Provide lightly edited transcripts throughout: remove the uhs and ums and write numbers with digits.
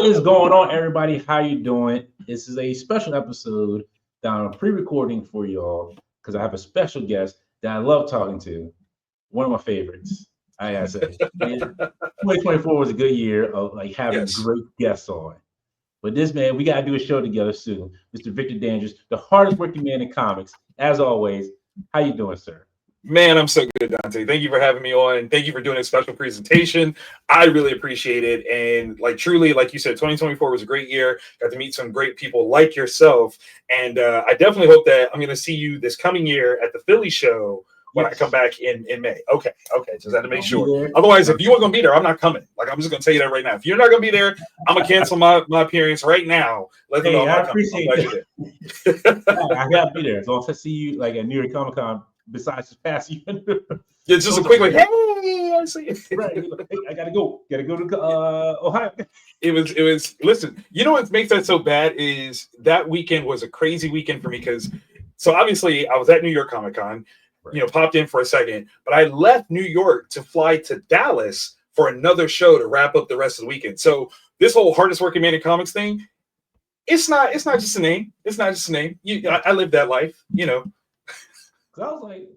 is going on, everybody? How you doing? This is a special episode that I'm pre-recording for y'all because I have a special guest that I love talking to. One of my favorites, I gotta say. And 2024 was a good year of like having Yes. great guests on. But this man, we gotta do a show together soon. Mr. Victor Dandridge, the hardest working man in comics. As always, how you doing, sir? Man, I'm so good, Dante. Thank you for having me on. Thank you for doing a special presentation. I really appreciate it. And like truly, like you said, 2024 was a great year. Got to meet some great people like yourself. And I definitely hope that I'm going to see you this coming year at the Philly show when I come back in May. Okay. Just had to make sure. Otherwise, if you weren't going to be there, I'm not coming. Like, I'm just going to tell you that right now. If you're not going to be there, I'm going to cancel my appearance right now. Let them know I'm not coming. I'm glad you're there. I got to be there. So I'll see you like at New York Comic Con. Besides just passing you, it's just a quick like, hey, I see you. Right, hey, I gotta go to Ohio. It was. Listen, you know what makes that so bad is that weekend was a crazy weekend for me because, so obviously I was at New York Comic Con, popped in for a second, but I left New York to fly to Dallas for another show to wrap up the rest of the weekend. So this whole hardest working man in comics thing, it's not just a name. It's not just a name. I lived that life, I was like,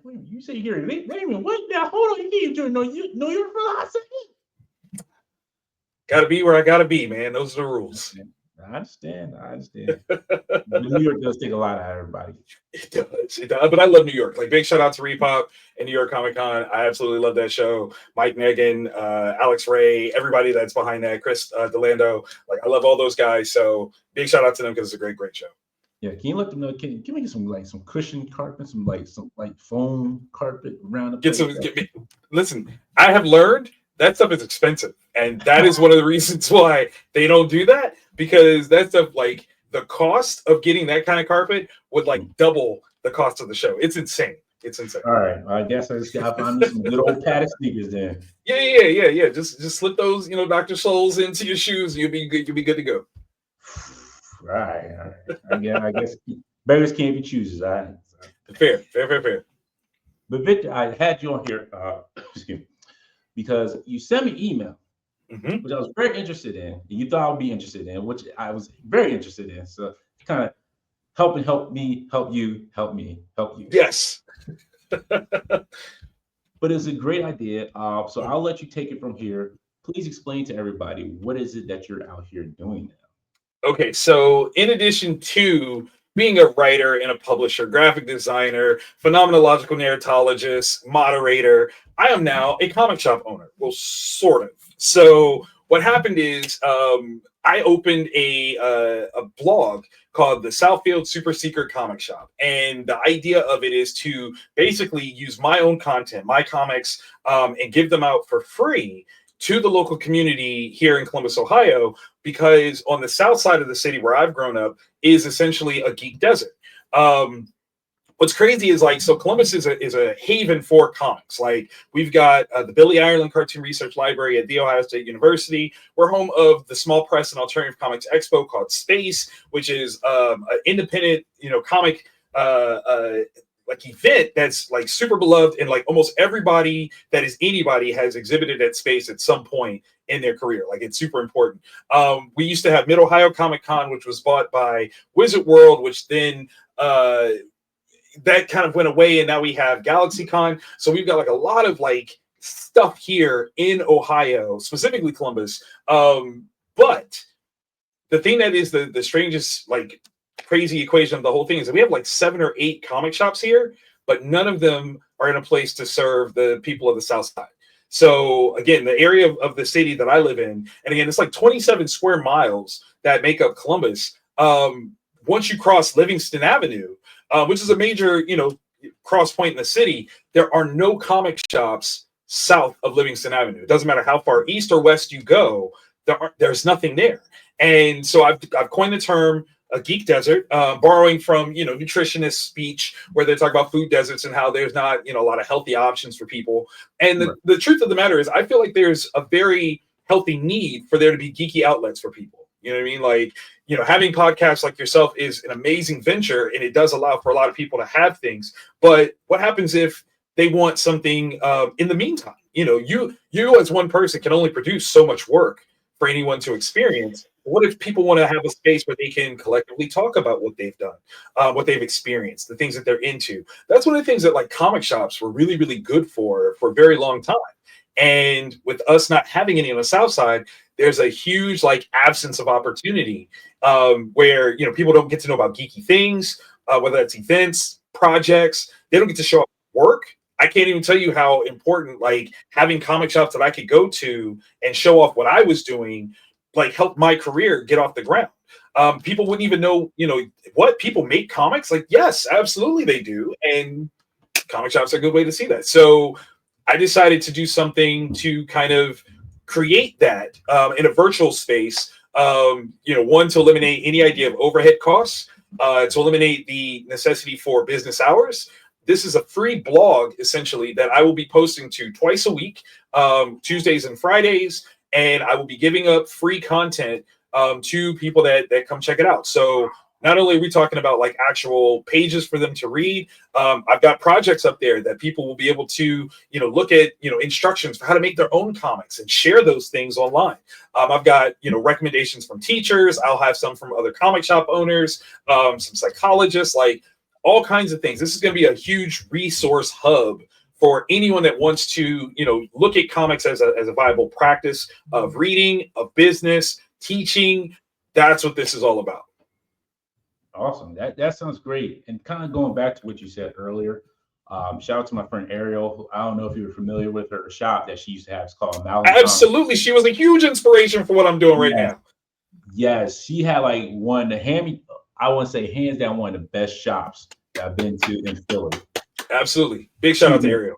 you say you're here. Wait a minute, what now? Hold on, you can't know you're from Los Angeles. Gotta be where I gotta be, man. Those are the rules. I understand. New York does take a lot out of everybody. It does. But I love New York. Like, big shout out to Repop and New York Comic Con. I absolutely love that show. Mike Negan, Alex Ray, everybody that's behind that, Chris Delando. Like, I love all those guys. So big shout out to them because it's a great show. Yeah, can you let them know? Can we get some cushion carpet, some foam carpet around the place? Listen, I have learned that stuff is expensive, and that is one of the reasons why they don't do that, because that stuff, like, the cost of getting that kind of carpet would like double the cost of the show. It's insane. All right, I guess I just gotta find me some good old padded sneakers then. Yeah. Just slip those, Dr. Souls into your shoes. You'll be good. You'll be good to go. Right. I guess beggars can't be choosers. All right. Fair. But Victor, I had you on here, excuse me, because you sent me an email, which I was very interested in, and you thought I would be interested in, which I was very interested in. So kind of help me, help you. Yes. But it's a great idea. So I'll let you take it from here. Please explain to everybody, what is it that you're out here doing now? Okay, so in addition to being a writer and a publisher, graphic designer, phenomenological narratologist, moderator, I am now a comic shop owner. Well, sort of. So what happened is I opened a blog called the Southfield Super Secret Comic Shop. And the idea of it is to basically use my own content, my comics, and give them out for free to the local community here in Columbus, Ohio, because on the south side of the city where I've grown up is essentially a geek desert. What's crazy is, like, so Columbus is a haven for comics. Like, we've got the Billy Ireland Cartoon Research Library at The Ohio State University. We're home of the Small Press and Alternative Comics Expo called Space, which is an independent, comic like event that's like super beloved, and like almost everybody that is anybody has exhibited at Space at some point in their career. Like, it's super important. We used to have Mid Ohio Comic Con, which was bought by Wizard World, which then that kind of went away, and now we have Galaxy Con. So we've got like a lot of like stuff here in Ohio, specifically Columbus. But the thing that is the strangest, like, crazy equation of the whole thing is that we have like 7 or 8 comic shops here, but none of them are in a place to serve the people of the South Side. So again, the area of the city that I live in, and again, it's like 27 square miles that make up Columbus. Once you cross Livingston Avenue, which is a major, cross point in the city, there are no comic shops south of Livingston Avenue. It doesn't matter how far east or west you go, there's nothing there. And so I've coined the term a geek desert, borrowing from, nutritionist speech where they talk about food deserts and how there's not, a lot of healthy options for people. And the truth of the matter is, I feel like there's a very healthy need for there to be geeky outlets for people. You know what I mean? Like, having podcasts like yourself is an amazing venture, and it does allow for a lot of people to have things. But what happens if they want something in the meantime? You as one person can only produce so much work for anyone to experience. What if people want to have a space where they can collectively talk about what they've done, what they've experienced, the things that they're into? That's one of the things that like comic shops were really, really good for a very long time. And with us not having any on the South Side, there's a huge like absence of opportunity where people don't get to know about geeky things, whether that's events, projects. They don't get to show up at work. I can't even tell you how important like having comic shops that I could go to and show off what I was doing like helped my career get off the ground. People wouldn't even know, what people make comics. Like, yes, absolutely they do. And comic shops are a good way to see that. So I decided to do something to kind of create that in a virtual space. One, to eliminate any idea of overhead costs, to eliminate the necessity for business hours. This is a free blog, essentially, that I will be posting to twice a week, Tuesdays and Fridays, and I will be giving up free content to people that come check it out. So not only are we talking about like actual pages for them to read, I've got projects up there that people will be able to, look at, instructions for how to make their own comics and share those things online. I've got, recommendations from teachers. I'll have some from other comic shop owners, some psychologists, like all kinds of things. This is going to be a huge resource hub for anyone that wants to, look at comics as a viable practice of reading, of business, teaching. That's what this is all about. Awesome. That sounds great. And kind of going back to what you said earlier, shout out to my friend Ariel, who I don't know if you were familiar with her shop that she used to have. It's called Malcolm. Absolutely. She was a huge inspiration for what I'm doing right now. Yes. She had like I want to say hands down, one of the best shops that I've been to in Philly. Absolutely. Big shout out to Ariel.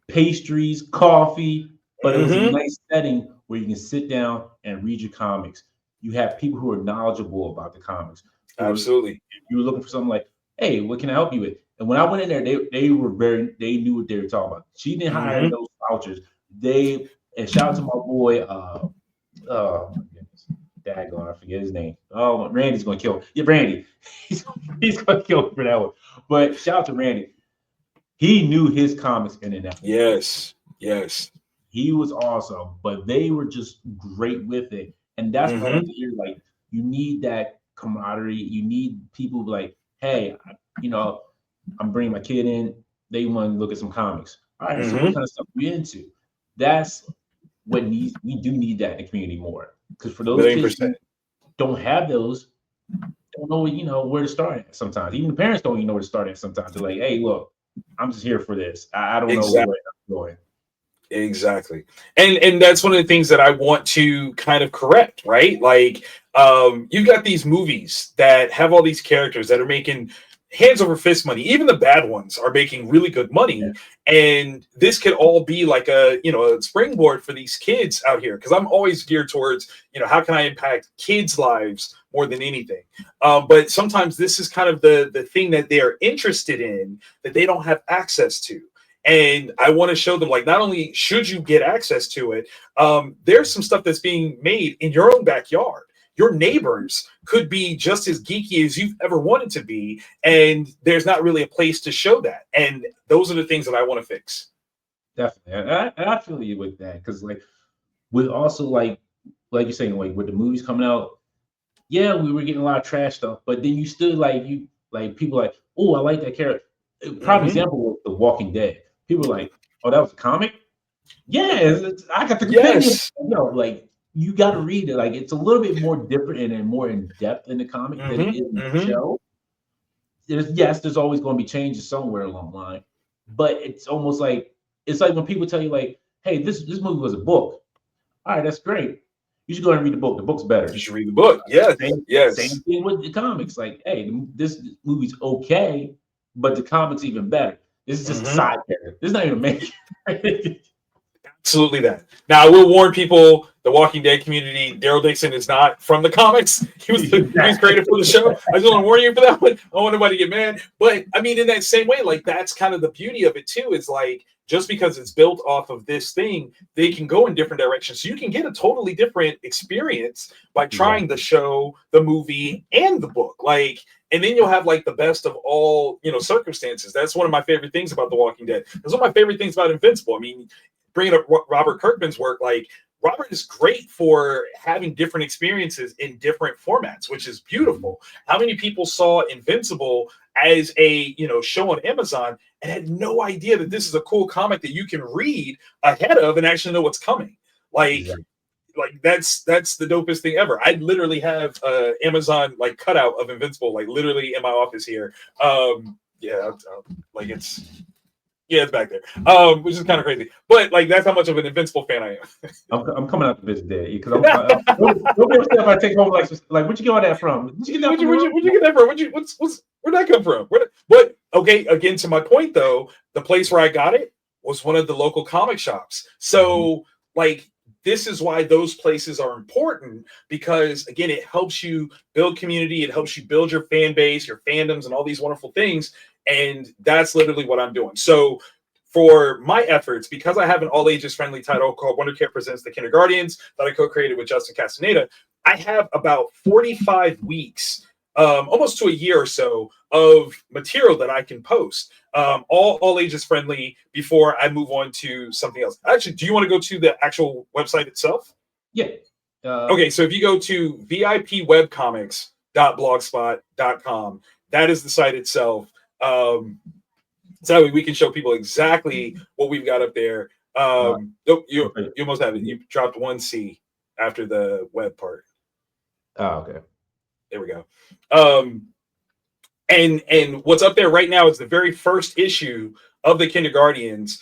Pastries, coffee, but it was a nice setting where you can sit down and read your comics. You have people who are knowledgeable about the comics. Absolutely. You were looking for something like, hey, what can I help you with? And when I went in there, they knew what they were talking about. She didn't hire those vouchers. And shout out to my boy, oh my goodness, daggone, I forget his name. Oh, Randy's gonna kill him. Yeah, Randy. He's gonna kill him for that one. But shout out to Randy. He knew his comics in and out. Yes. He was awesome, but they were just great with it. And that's what I like to hear. Like, you need that camaraderie. You need people like, hey, I'm bringing my kid in. They want to look at some comics. All right, so what kind of stuff are you into? That's what we do need that in the community more. Because for those kids who don't have those, don't know, where to start at sometimes. Even the parents don't even know where to start at sometimes. They're like, hey, look, I'm just here for this. I don't know where I'm going. Exactly. And that's one of the things that I want to kind of correct, right? Like, you've got these movies that have all these characters that are making hands over fist money. Even the bad ones are making really good money. Yeah. And this could all be like a springboard for these kids out here. Cause I'm always geared towards, how can I impact kids' lives more than anything? But sometimes this is kind of the thing that they are interested in that they don't have access to. And I want to show them, like, not only should you get access to it, there's some stuff that's being made in your own backyard. Your neighbors could be just as geeky as you've ever wanted to be, and there's not really a place to show that. And those are the things that I want to fix. Definitely, and I feel you with that, because like with also like you're saying, like with the movies coming out, yeah, we were getting a lot of trash stuff, but then you still people like, oh, I like that character. Prime example was The Walking Dead. People are like, oh, that was a comic? Yeah, I got the companion. Like, you got to read it. Like, it's a little bit more different and more in depth in the comic than it is in the show. There's always going to be changes somewhere along the line, but it's almost like when people tell you like, hey, this movie was a book. All right, that's great. You should go and read the book. The book's better. You should read the book. Yes. Same thing with the comics. Like, hey, this movie's okay, but the comic's even better. This is just a side character. This is not even a main character. Absolutely that. Now, I will warn people, the Walking Dead community, Daryl Dixon is not from the comics. He was created for the show. I just want to warn you for that one. I don't want anybody to get mad. But, I mean, in that same way, like, that's kind of the beauty of it, too, is like, just because it's built off of this thing, they can go in different directions. So you can get a totally different experience by trying the show, the movie, and the book. Like, and then you'll have like the best of all, circumstances. That's one of my favorite things about The Walking Dead. That's one of my favorite things about Invincible. I mean, bringing up Robert Kirkman's work, like Robert is great for having different experiences in different formats, which is beautiful. How many people saw Invincible as a show on Amazon and had no idea that this is a cool comic that you can read ahead of and actually know what's coming? Exactly. Like that's the dopest thing ever. I literally have Amazon like cutout of Invincible like literally in my office here. Like it's back there, which is kind of crazy. But like that's how much of an Invincible fan I am. I'm coming out to visit there because don't be upset if I take home like where'd you get all that from? Did you get that from? Where'd you get that from? Where'd that come from? But okay, again to my point though, the place where I got it was one of the local comic shops. So like this is why those places are important, because again, it helps you build community, it helps you build your fan base, your fandoms, and all these wonderful things. And that's literally what I'm doing. So for my efforts, because I have an all ages friendly title called Wonder Care Presents the Kinderguardians that I co-created with Justin Castaneda, I have about 45 weeks, almost to a year or so of material that I can post, all ages friendly before I move on to something else. Actually, do you want to go to the actual website itself? Yeah. Okay, so if you go to vipwebcomics.blogspot.com, that is the site itself. So that way we can show people exactly what we've got up there. You almost have it. You dropped one C after the web part. Oh, okay. There we go. And what's up there right now is the very first issue of the Kinderguardians.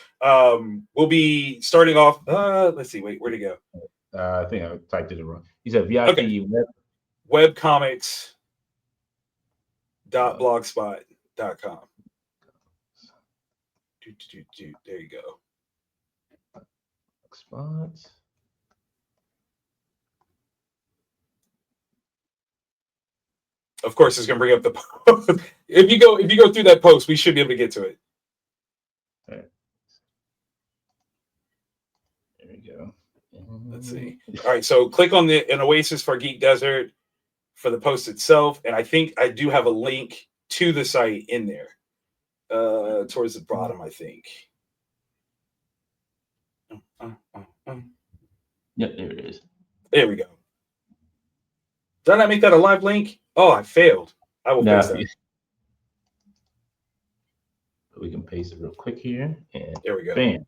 We'll be starting off. Let's see. Wait, where'd it go? I think I typed it wrong. You said VIP webcomics.blogspot.com. There you go. Spots. Of course, it's going to bring up the post. If you go through that post, we should be able to get to it. Right. There we go. Let's see. All right, so click on an Oasis for Geek Desert for the post itself, and I think I do have a link to the site in there. Towards the bottom, I think. Yep, there it is. There we go. Did I not make that a live link? Oh, I failed. I will paste that. We can paste it real quick here. And there we go. Bam.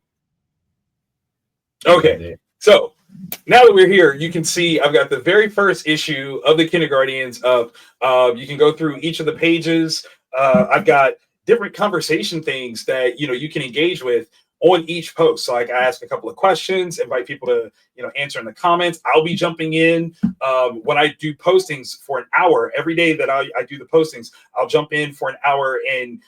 Okay. So now that we're here, you can see I've got the very first issue of the Kinderguardians up. You can go through each of the pages. I've got different conversation things that you can engage with on each post. So like I ask a couple of questions, invite people to answer in the comments. I'll be jumping in when I do postings for an hour every day that I do the postings. I'll jump in for an hour and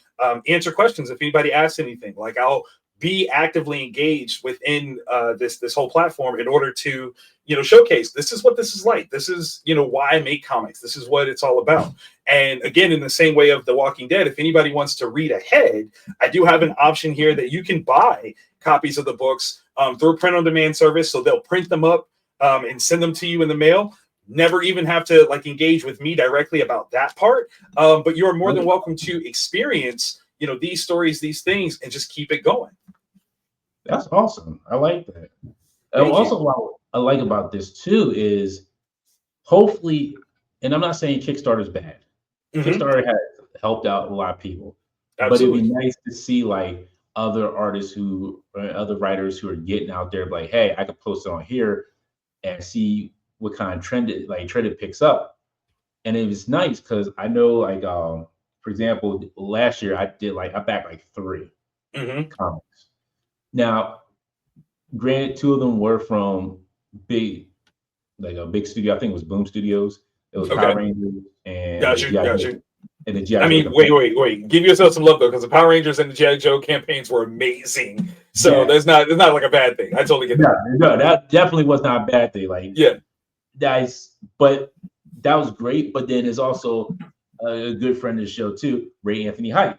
answer questions if anybody asks anything. Like I'll be actively engaged within this whole platform in order to showcase this is what this is like. This is why I make comics. This is what it's all about. And again, in the same way of The Walking Dead, if anybody wants to read ahead, I do have an option here that you can buy copies of the books through a print-on-demand service. So they'll print them up and send them to you in the mail. Never even have to engage with me directly about that part. But you're more than welcome to experience these stories, these things, and just keep it going. That's awesome. I like that. Also, what I like about this too is hopefully, and I'm not saying Kickstarter's bad. Kickstarter has helped out a lot of people. Absolutely. But it'd be nice to see like other artists other writers who are getting out there like, hey, I could post it on here and see what kind of trend it picks up. And it was nice because I know for example, last year I backed like 3 comics. Now, granted, 2 of them were from a big studio. I think it was Boom Studios. It was Power Rangers and got you. And the G.I. I mean, wait. Give yourself some love though, because the Power Rangers and the G.I. Joe campaigns were amazing. So there's not like a bad thing. I totally get that. No, that definitely was not a bad thing. But that was great. But then there's also a good friend of the show too, Ray Anthony Hype.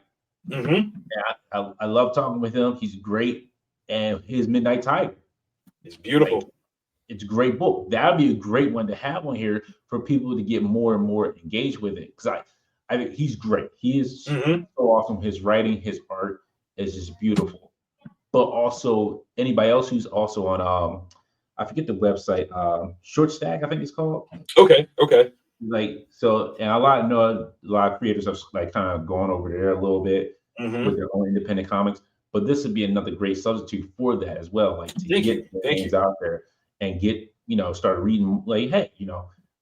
I love talking with him. He's great, and his Midnight Tiger. It's beautiful. It's a great book. That would be a great one to have on here for people to get more and more engaged with it. Because I think he's great. He is so awesome. His writing, his art is just beautiful. But also anybody else who's also on I forget the website, Short Stack, I think it's called. Okay. Okay. Like so, and know a lot of creators have like kind of gone over there a little bit with Hmm. their own independent comics. But this would be another great substitute for that as well, like to Thank you. get the Thank names you. out there and get start reading. Like, hey,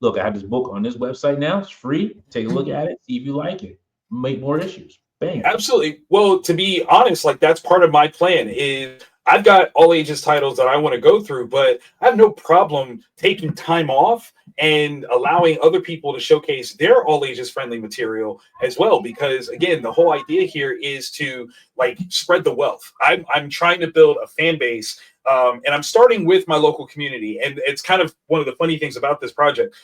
look, I have this book on this website now. It's free. Take a look at it. See if you like it. Make more issues. Bam. Absolutely. Well, to be honest, like that's part of my plan is I've got all ages titles that I want to go through, but I have no problem taking time off and allowing other people to showcase their all ages friendly material as well. Because again, the whole idea here is to like spread the wealth. I'm trying to build a fan base. And I'm starting with my local community. And it's kind of one of the funny things about this project.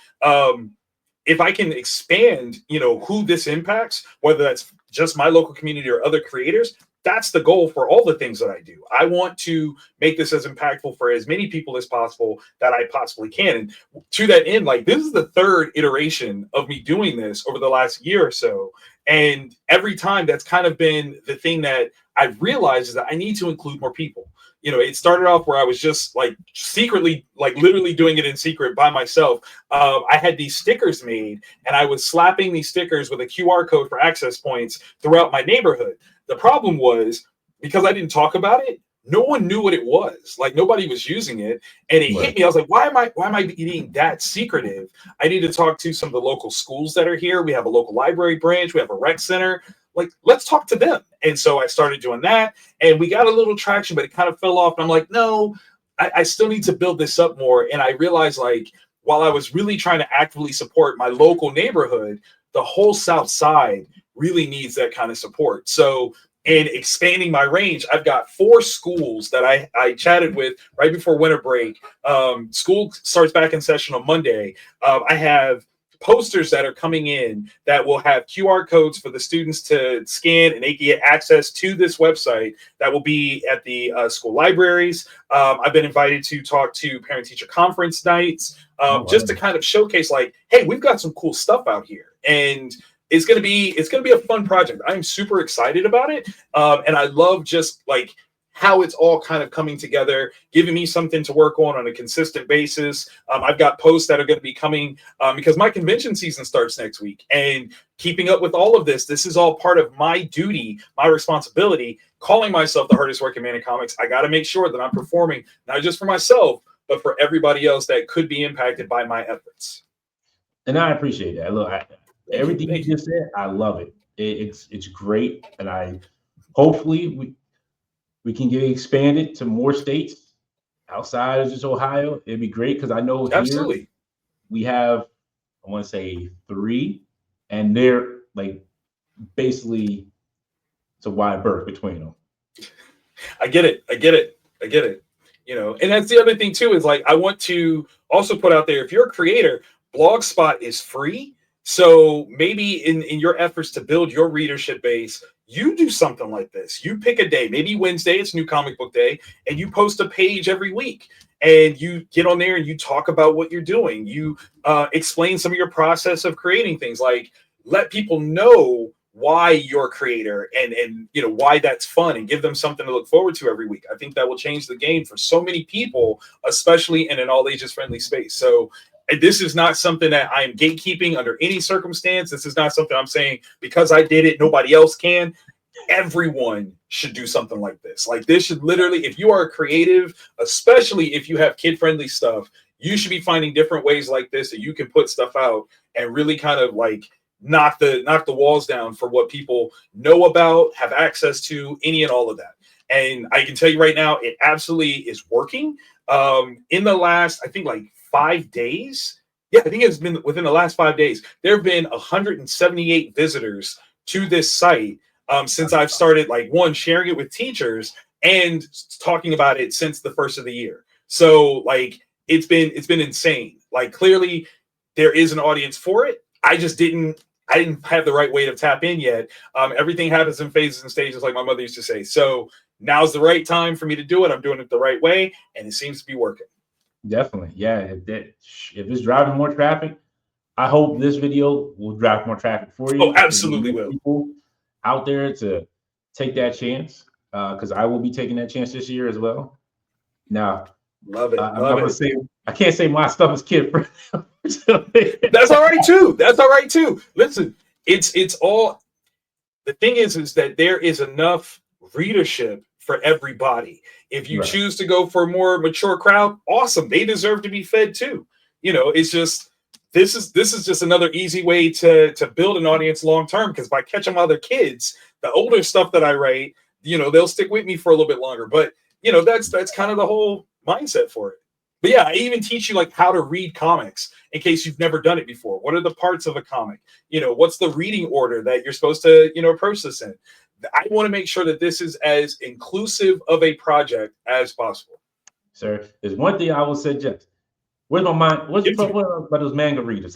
If I can expand, who this impacts, whether that's just my local community or other creators, that's the goal for all the things that I do. I want to make this as impactful for as many people as possible that I possibly can. And to that end, like this is the third iteration of me doing this over the last year or so. And every time that's kind of been the thing that I've realized is that I need to include more people. It started off where I was just like secretly, like literally doing it in secret by myself. I had these stickers made and I was slapping these stickers with a QR code for access points throughout my neighborhood. The problem was because I didn't talk about it, no one knew what it was. Like nobody was using it. And it hit Right. me. I was like, why am I being that secretive? I need to talk to some of the local schools that are here. We have a local library branch, we have a rec center. Like, let's talk to them. And so I started doing that and we got a little traction, but it kind of fell off. And I'm like, no, I still need to build this up more. And I realized like while I was really trying to actively support my local neighborhood, the whole South Side really needs that kind of support. So in expanding my range, I've got 4 schools that I chatted with right before winter break. School starts back in session on Monday. I have posters that are coming in that will have QR codes for the students to scan and they can get access to this website that will be at the school libraries. I've been invited to talk to parent teacher conference nights Oh, just to wow. kind of showcase like, hey, we've got some cool stuff out here. And it's gonna be a fun project. I'm super excited about it, and I love just like how it's all kind of coming together, giving me something to work on a consistent basis. I've got posts that are going to be coming because my convention season starts next week, and keeping up with all of this. This is all part of my duty, my responsibility. Calling myself the hardest working man in comics, I got to make sure that I'm performing not just for myself, but for everybody else that could be impacted by my efforts. And I appreciate that. Look, Thank you, everything you thank you. just said, I love it. It's great, and I hopefully we can get expanded to more states outside of just Ohio. It'd be great because I know here Absolutely. we have, I want to say 3, and they're like basically it's a wide berth between them. I get it. I get it. I get it. And that's the other thing too is like I want to also put out there if you're a creator, Blogspot is free. So maybe in your efforts to build your readership base, you do something like this. You pick a day, maybe Wednesday, it's New Comic Book Day, and you post a page every week. And you get on there and you talk about what you're doing. You explain some of your process of creating things, like let people know why you're a creator and why that's fun and give them something to look forward to every week. I think that will change the game for so many people, especially in an all ages friendly space. So this is not something that I am gatekeeping under any circumstance. This is not something I'm saying because I did it nobody else can. Everyone should do something like this. Like this should literally, if you are a creative, especially if you have kid friendly stuff, you should be finding different ways like this that you can put stuff out and really kind of like knock the walls down for what people know about, have access to, any and all of that. And I can tell you right now, it absolutely is working. In the last, I think like 5 days. Yeah, I think it's been within the last 5 days. There have been 178 visitors to this site since I've started like one sharing it with teachers and talking about it since the first of the year. So like it's been insane. Like clearly there is an audience for it. I didn't have the right way to tap in yet. Everything happens in phases and stages, like my mother used to say. So now's the right time for me to do it. I'm doing it the right way, and it seems to be working. Definitely, yeah. If it's driving more traffic, I hope this video will drive more traffic for Oh, you and absolutely more will. people out there to take that chance. Because I will be taking that chance this year as well. Now, Love it. I'm Love not gonna it. say I can't say my stuff is kid friendly. That's all right too. That's all right too. Listen, it's all the thing is that there is enough readership for everybody. If you Right. choose to go for a more mature crowd, awesome. They deserve to be fed too. It's just this is just another easy way to build an audience long term because by catching other kids, the older stuff that I write, they'll stick with me for a little bit longer. But that's kind of the whole mindset for it. But yeah, I even teach you like how to read comics in case you've never done it before. What are the parts of a comic? What's the reading order that you're supposed to, approach this in? I want to make sure that this is as inclusive of a project as possible. Sir, there's one thing I will suggest. Where's my mind? What Give it to me. about those manga readers?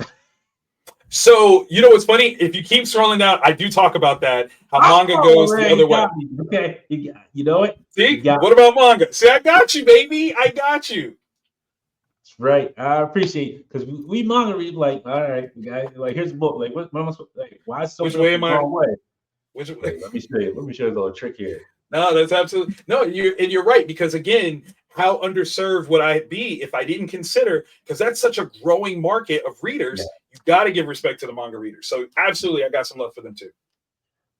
So, what's funny? If you keep scrolling down, I do talk about that, how manga Oh goes the man, other you way. got me. Okay, you know it. You See? got What about manga? See, I got you, baby. I got you. right. I appreciate because we manga read like, all right, guys, like here's a book. Like, what am I supposed like? Why is so Which much way the am I? wrong way? Which Wait, let me show you. Let me show you a little trick here. No, that's absolutely no. You're right because again, how underserved would I be if I didn't consider because that's such a growing market of readers. Yeah. You got to give respect to the manga readers. So absolutely, I got some love for them too.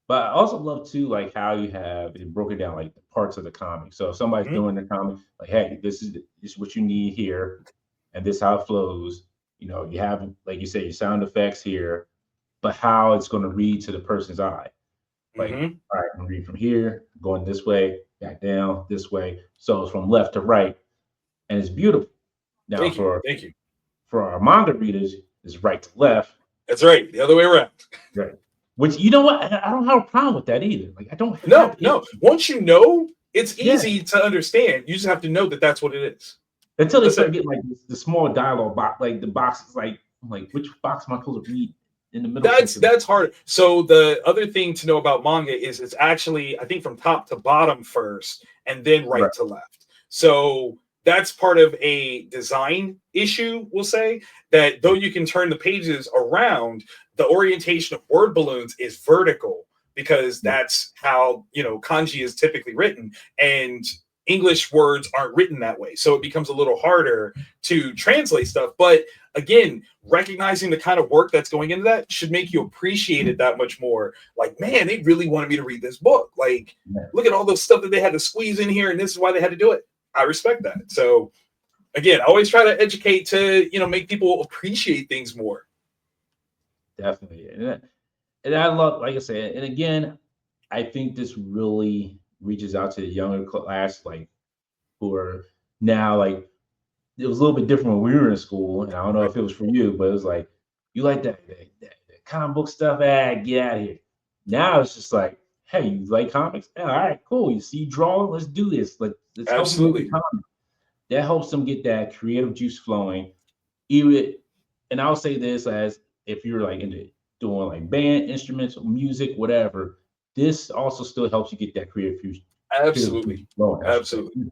But I also love too, like how you have it broken down, like the parts of the comic. So if somebody's Mhm. doing the comic, like, hey, this is what you need here, and this how it flows. You have, like you say, your sound effects here, but how it's going to read to the person's eye. Like, Mhm. all right, I'm gonna read from here, going this way, back down, this way. So it's from left to right, and it's beautiful. Now Thank you. for Thank you. our manga readers, it's right to left, That's right. The other way around. right. Which you know what? I don't have a problem with that either. Like I don't No, have no. issues. Once you know, it's Yeah. easy to understand. You just have to know that that's what it is. Until they That's start it. getting like the small dialogue box, like the boxes, like I'm like which box am I supposed to read in the middle That's section? that's hard. So the other thing to know about manga is it's actually I think from top to bottom first and then right Right. to left. So that's part of a design issue, we'll say, that though you can turn the pages around, the orientation of word balloons is vertical because Yeah. that's how, kanji is typically written and English words aren't written that way. So it becomes a little harder to translate stuff, but again, recognizing the kind of work that's going into that should make you appreciate it that much more. Like, man, they really wanted me to read this book. Like, Yeah. look at all the stuff that they had to squeeze in here, and this is why they had to do it. I respect that. So, again, I always try to educate to make people appreciate things more. Definitely. And I love, like I said, and again, I think this really reaches out to the younger class, like who are now like it was a little bit different when we were in school, and I don't know Right. if it was for you, but it was like you like that comic book stuff, get out of here. Now it's just like, hey, you like comics? Yeah, all right, cool. You see drawing, let's do this. Let's help them make a Absolutely. comic. That helps them get that creative juice flowing. Even, and I'll say this as if you're like into doing like band instruments, music, whatever. This also still helps you get that creative juice Absolutely. flowing. I should say Absolutely.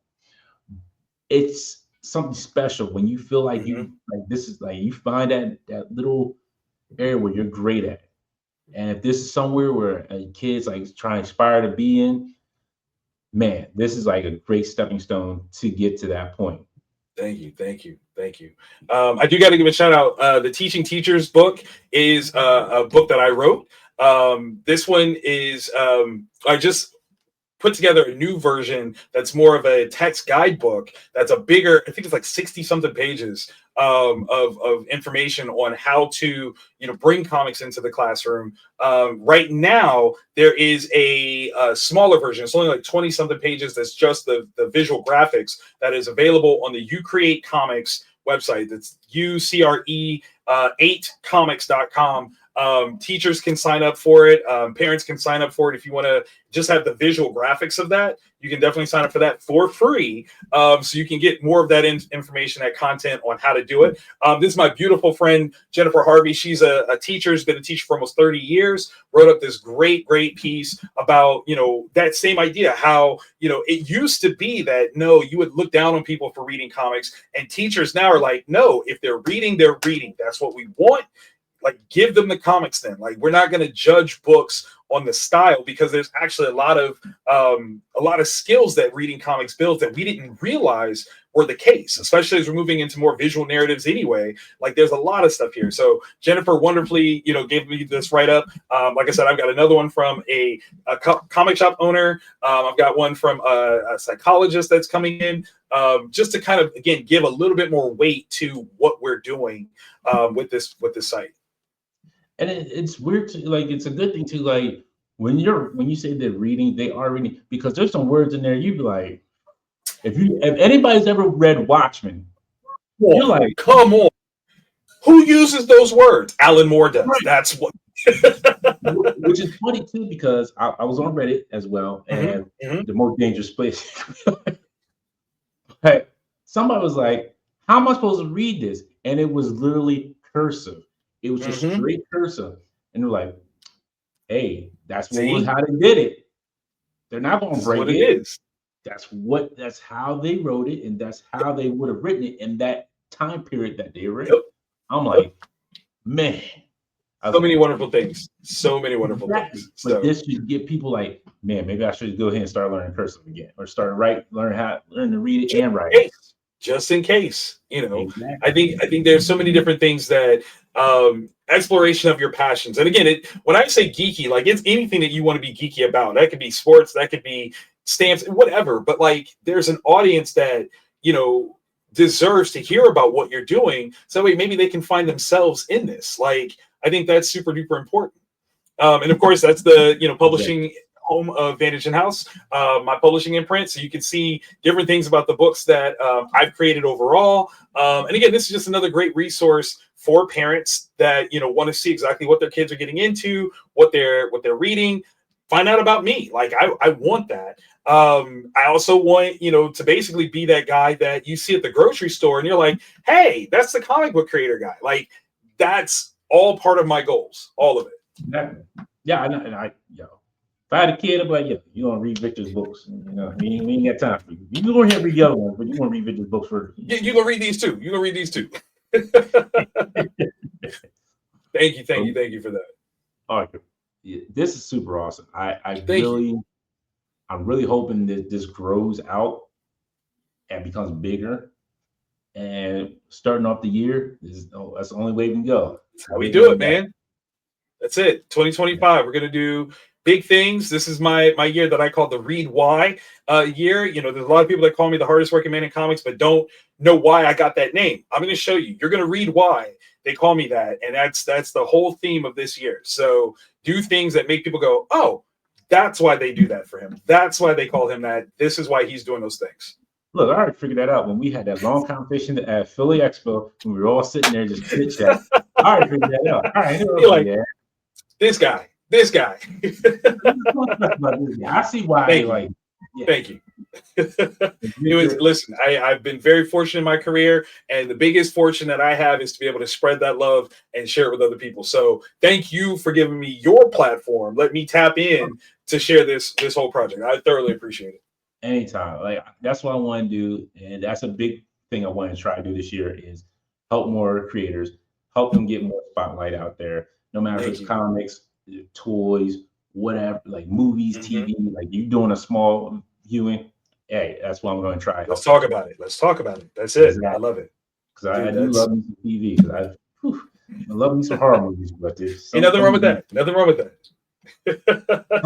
it's something special when you feel like Hmm. you like this is like you find that little area where you're great at. And if this is somewhere where a kid's like trying to aspire to be in, man, this is like a great stepping stone to get to that point. Thank you, thank you, thank you. I do got to give a shout out. The Teaching Teachers book is a book that I wrote. This one is I just put together a new version that's more of a text guidebook. That's a bigger, I think it's like 60 something pages of information on how to bring comics into the classroom. Right now, there is a smaller version. It's only like 20 something pages. That's just the visual graphics that is available on the You Create Comics website. That's UCRE8comics.com. Teachers can sign up for it. Parents can sign up for it. If you want to just have the visual graphics of that, you can definitely sign up for that for free. So you can get more of that information, that content on how to do it. This is my beautiful friend, Jennifer Harvey. She's a teacher, has been a teacher for almost 30 years, wrote up this great piece about, that same idea, how, it used to be that, no, you would look down on people for reading comics, and teachers now are like, no, if they're reading, they're reading. That's what we want. Like, give them the comics then. Like, we're not going to judge books on the style, because there's actually a lot of skills that reading comics builds that we didn't realize were the case, especially as we're moving into more visual narratives anyway. Like there's a lot of stuff here. So Jennifer wonderfully, gave me this write up. Like I said, I've got another one from a comic shop owner. I've got one from a psychologist that's coming in, just to kind of, again, give a little bit more weight to what we're doing with this site. And it's weird to, like, it's a good thing to, like, when you say they're reading, they are reading, because there's some words in there you'd be like, if anybody's ever read Watchmen, you're like, come on, who uses those words? Alan Moore does. Right. That's what. Which is funny too, because I was on Reddit as well, and the most dangerous place. But somebody was like, "How am I supposed to read this?" And it was literally cursive. It was just straight cursive, and they're like, "Hey, that's how they did it. They're not going to break it. That's how they wrote it, and that's how they would have written it in that time period that they wrote." Yep. I'm like, man. So many wonderful things. So many wonderful things. But this should get people like, man, maybe I should go ahead and start learning cursive again, or learn to read it and write it. Just in case, Exactly. I think there's so many different things that exploration of your passions. And again, when I say geeky, like, it's anything that you want to be geeky about. That could be sports, that could be stamps, whatever. But like, there's an audience that, deserves to hear about what you're doing. So that way, maybe they can find themselves in this. Like, I think that's super duper important. And of course, that's the publishing home of Vantage and House, my publishing imprint. So you can see different things about the books that I've created overall. And again, this is just another great resource for parents that want to see exactly what their kids are getting into, what they're reading. Find out about me. Like, I want that. I also want to basically be that guy that you see at the grocery store, and you're like, hey, that's the comic book creator guy. Like, that's all part of my goals, all of it. Exactly. Yeah, I know. And if I had a kid, I'm like, you gonna read Victor's books. We ain't got time for you. You go ahead and read the other ones, but you want to read Victor's books first. You gonna read these too. Thank you for that. All right, this is super awesome. I'm really hoping that this grows out and becomes bigger. And starting off the year, that's the only way we can go. That's how we do it, man. That's it. 2025. We're gonna do big things. This is my year that I call the Read Why year. There's a lot of people that call me the hardest working man in comics, but don't know why I got that name. I'm going to show you. You're going to read why they call me that, and that's the whole theme of this year. So do things that make people go, oh, that's why they do that for him. That's why they call him that. This is why he's doing those things. Look, I already figured that out when we had that long conversation at Philly Expo, when we were all sitting there just chit chat. I already figured that out. All right, this guy. I see why. Thank you. Listen, I've been very fortunate in my career, and the biggest fortune that I have is to be able to spread that love and share it with other people. So thank you for giving me your platform. Let me tap in to share this whole project. I thoroughly appreciate it. Anytime. Like, that's what I want to do, and that's a big thing I want to try to do this year is help more creators, help them get more spotlight out there, no matter if it's comics, toys, whatever, like movies, TV, like you doing a small viewing. Hey, that's what I'm going to try. Let's talk about it. That's it. Exactly. I love it. Because I do love me some TV. Because I love me some horror movies, but there's nothing wrong with that. Some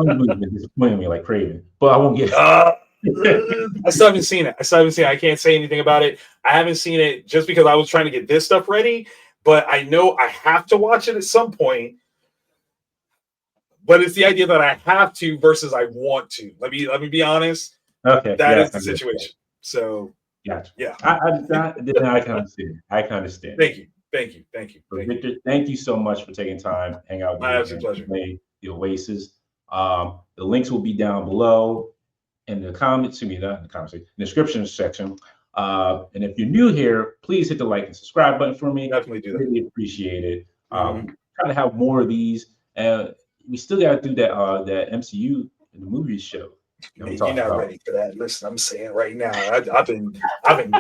movies have been disappointing me like Craven, but I won't get I still haven't seen it. I can't say anything about it. I haven't seen it just because I was trying to get this stuff ready, but I know I have to watch it at some point. But it's the idea that I have to versus I want to. Let me be honest. Okay, that is the situation. So gotcha. Yeah, I can understand. I can understand. Thank you. Victor, thank you so much for taking time, hang out with me. My absolute pleasure. The Oasis. The links will be down below in the comments. Not in the comments, in the description section. And if you're new here, please hit the like and subscribe button for me. Definitely do that. Really appreciate it. Trying to have more of these. We still got to do that MCU in the movies show. You're not ready for that. Listen, I'm saying right now, I've been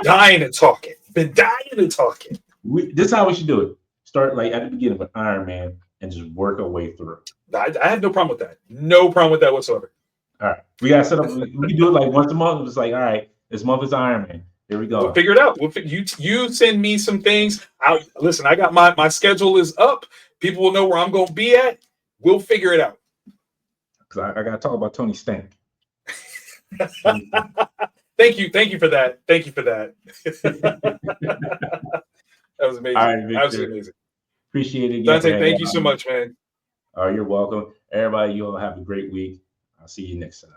dying to talk it. This is how we should do it. Start like at the beginning with Iron Man, and just work our way through. I have no problem with that. No problem with that whatsoever. All right, we gotta set up. We can do it like once a month. It's like, all right, this month is Iron Man. Here we go. We'll figure it out. You send me some things. Listen, I got my schedule is up. People will know where I'm going to be at. We'll figure it out. Because I got to talk about Tony Stank. Thank you for that. Thank you for that. That was amazing. All right, Victor. Absolutely amazing. Appreciate it. Dante, thank you so much, man. You're welcome. Everybody, you all have a great week. I'll see you next time.